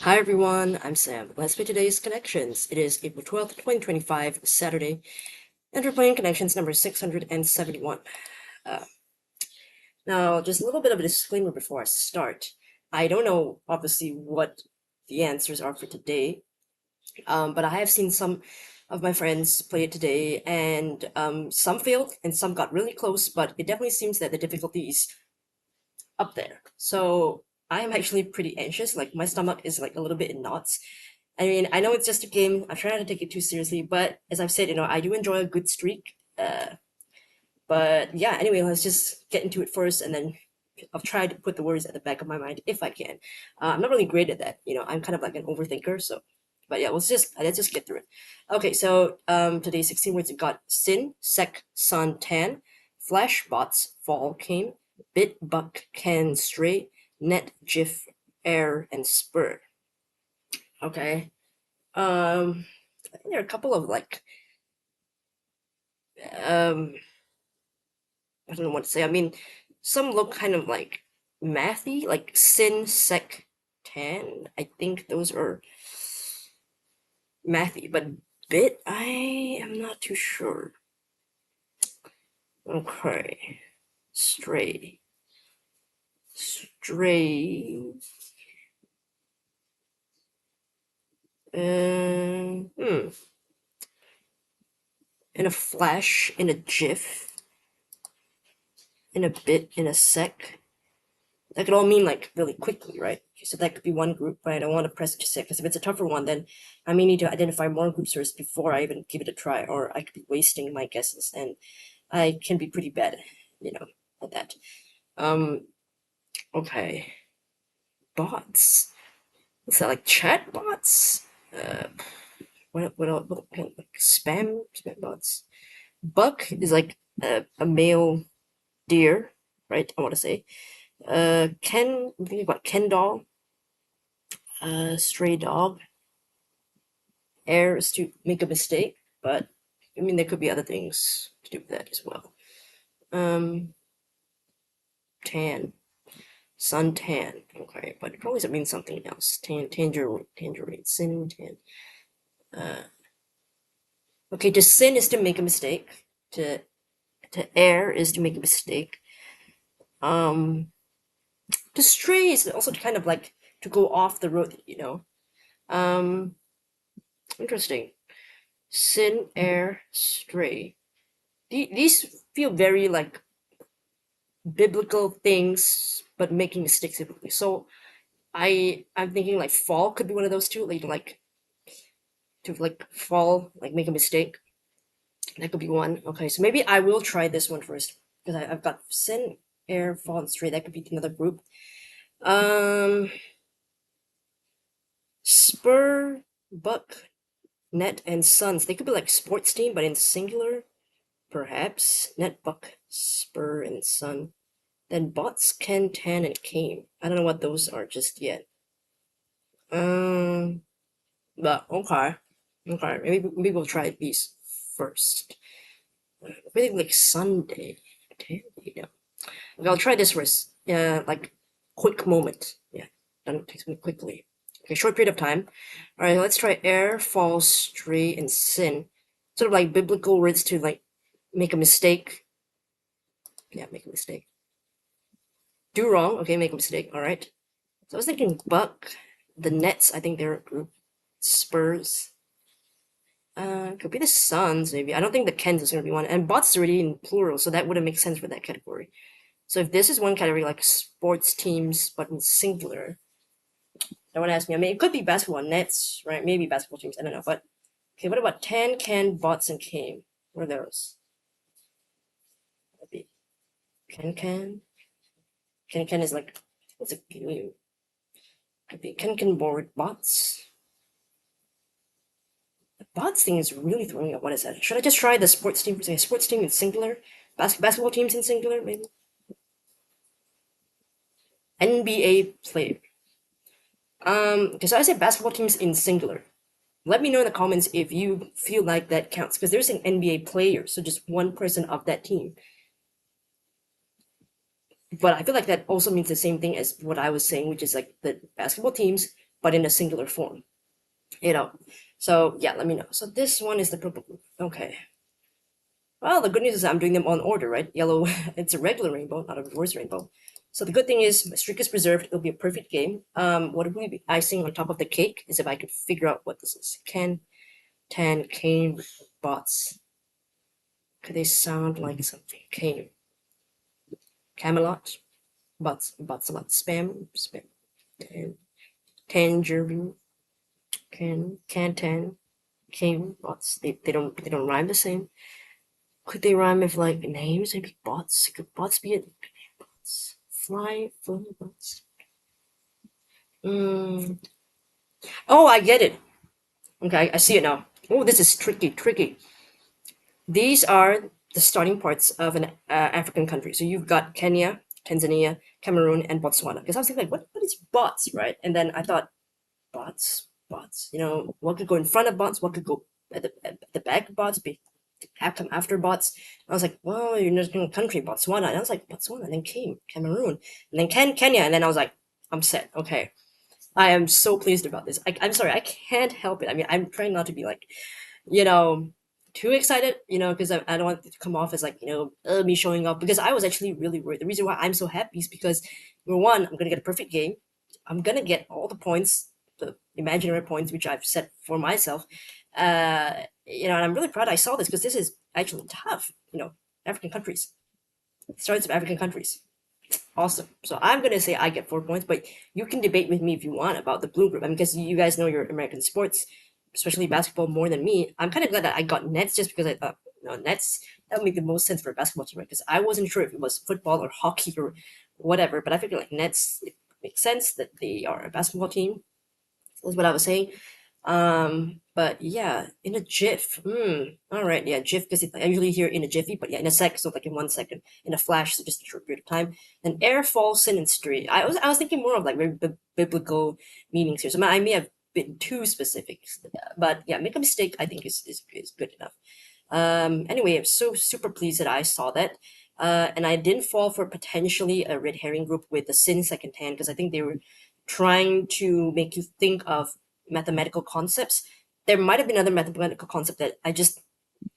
Hi everyone, I'm Sam. Let's play today's Connections. It is April 12th, 2025, Saturday, and we're playing Connections number 671. Uh, Now, just a little bit of a disclaimer before I start. I don't know, obviously, what the answers are for today, but I have seen some of my friends play it today, and some failed and some got really close, but it definitely seems that the difficulty is up there. So I am actually pretty anxious. Like my stomach is like a little bit in knots. I mean, I know it's just a game. I'm trying not to take it too seriously, but as I've said, I do enjoy a good streak. But yeah, anyway, let's just get into it first, and then I'll try to put the words at the back of my mind if I can. I'm not really great at that. I'm kind of like an overthinker. So, but yeah, let's just get through it. Okay, so today's 16 words. We got sin, sec, sun, tan, flash, bots, fall, came, bit, buck, can, stray, net, jiff, air, and spur. Okay. I think there are a couple of like um I don't know what to say. I mean, some look kind of like mathy, like sin, sec, tan. I think those are mathy, but bit I am not too sure. Okay. Stray. Stray. Hmm. In a flash, in a jiff, in a bit, in a sec. That could all mean like really quickly, right? Okay, so that could be one group, but I don't want to press it to sec because if it's a tougher one, then I may need to identify more groups first before I even give it a try, or I could be wasting my guesses, and I can be pretty bad, at that. Um, okay, bots. What's that, like chat bots? What like spam bots? Buck is like a male deer, right? I want to say. Ken, I'm thinking about Ken doll. Stray dog. Air is to make a mistake, but I mean there could be other things to do with that as well. Um, tan, suntan. Okay, but it probably doesn't mean something else. Tangerine, sin, tan. Uh, okay, to sin is to make a mistake. To err is to make a mistake. Um, to stray is also to kind of like to go off the road. Um, interesting. Sin, err, stray. These feel very like biblical things, but making mistakes biblically. So I'm thinking like fall could be one of those two, like to like fall, like make a mistake. That could be one. Okay, so maybe I will try this one first because I've got sin, air, fall, and stray. That could be another group. Um, spur, buck, net, and suns. They could be like sports team, but in singular, perhaps. Net, buck, spur, and sun. Then bots, can, tan, and came. I don't know what those are just yet. Um, but okay, okay. Maybe we'll try these first. Really like Sunday. Okay, yeah. Okay, I'll try this first. Like quick moment. Yeah, done takes me quickly. Okay, short period of time. All right, let's try air, fall, stray, and sin. Sort of like biblical words to like make a mistake. Yeah, make a mistake. Do wrong. Okay, make a mistake. All right. So I was thinking buck. The Nets. I think they're a group. Spurs. Could be the Suns, maybe. I don't think the Kens is gonna be one. And bots is already in plural, so that wouldn't make sense for that category. So if this is one category, like sports teams, but in singular, no one asked me. I mean, it could be basketball nets, right? Maybe basketball teams. I don't know. But okay, what about Tan, Can, bots, and came? What are those? That'd be Can, Can. Can, Can is like what's it? Could be Can board bots. The bots thing is really throwing me up. What is that? Should I just try the sports team? Say sports team in singular, basketball teams in singular, maybe. NBA player. Because I said basketball teams in singular. Let me know in the comments if you feel like that counts, because there's an NBA player, so just one person of that team. But I feel like that also means the same thing as what I was saying, which is like the basketball teams, but in a singular form, you know. So yeah, let me know. So this one is the purple group. Okay. Well, the good news is I'm doing them on order, right? Yellow, it's a regular rainbow, not a reverse rainbow. So the good thing is my streak is preserved. It'll be a perfect game. What will be icing on top of the cake is if I could figure out what this is. Cane, bots. Could they sound like something? Cane, Camelot, bots a lot. Spam. Tan, tangerine, cantan, cane, bots. They don't rhyme the same. Could they rhyme with like names? Maybe bots. Could bots be it? Fly bots. Mm. Oh, I get it. Okay, I see it now. Oh, this is tricky. These are the starting parts of an African country. So you've got Kenya, Tanzania, Cameroon, and Botswana. Because I was thinking, like, what is bots, right? And then I thought, bots. You know, what could go in front of bots? What could go at the back of bots? Have come after bots. I was like, well, you're just in a country, Botswana. And I was like, Botswana. And then came Cameroon, and then Kenya. And then I was like, I'm set. Okay. I am so pleased about this. I'm sorry, I can't help it. I mean, I'm trying not to be like, you know, too excited, because I don't want it to come off as like, me showing up, because I was actually really worried. The reason why I'm so happy is because, number one, I'm going to get a perfect game. I'm going to get all the points, the imaginary points, which I've set for myself. And I'm really proud I saw this because this is actually tough, African countries, starts of African countries. Awesome. So I'm gonna say I get 4 points, but you can debate with me if you want about the blue group. I mean, because you guys know your American sports, especially basketball, more than me. I'm kind of glad that I got Nets just because I thought, Nets that would make the most sense for a basketball team, right? Because I wasn't sure if it was football or hockey or whatever, but I figured like Nets, it makes sense that they are a basketball team. That's what I was saying. But yeah, in a GIF. All right, yeah, GIF because I usually hear in a jiffy, but yeah, in a sec, so like in 1 second, in a flash, so just a short period of time. Then air fall sinister. I was thinking more of like very biblical meanings here, so I may have been too specific, but yeah, make a mistake. I think is good enough. Anyway, I'm so super pleased that I saw that. And I didn't fall for potentially a red herring group with the sin second hand because I think they were trying to make you think of mathematical concepts. There might have been other mathematical concept that I just,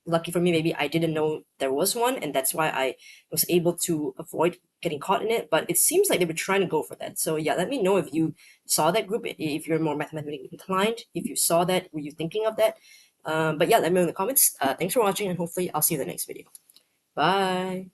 lucky for me, maybe I didn't know there was one, and that's why I was able to avoid getting caught in it. But it seems like they were trying to go for that. So yeah, let me know if you saw that group, if you're more mathematically inclined, if you saw that, were you thinking of that? But yeah, let me know in the comments. Thanks for watching, and hopefully I'll see you in the next video. Bye.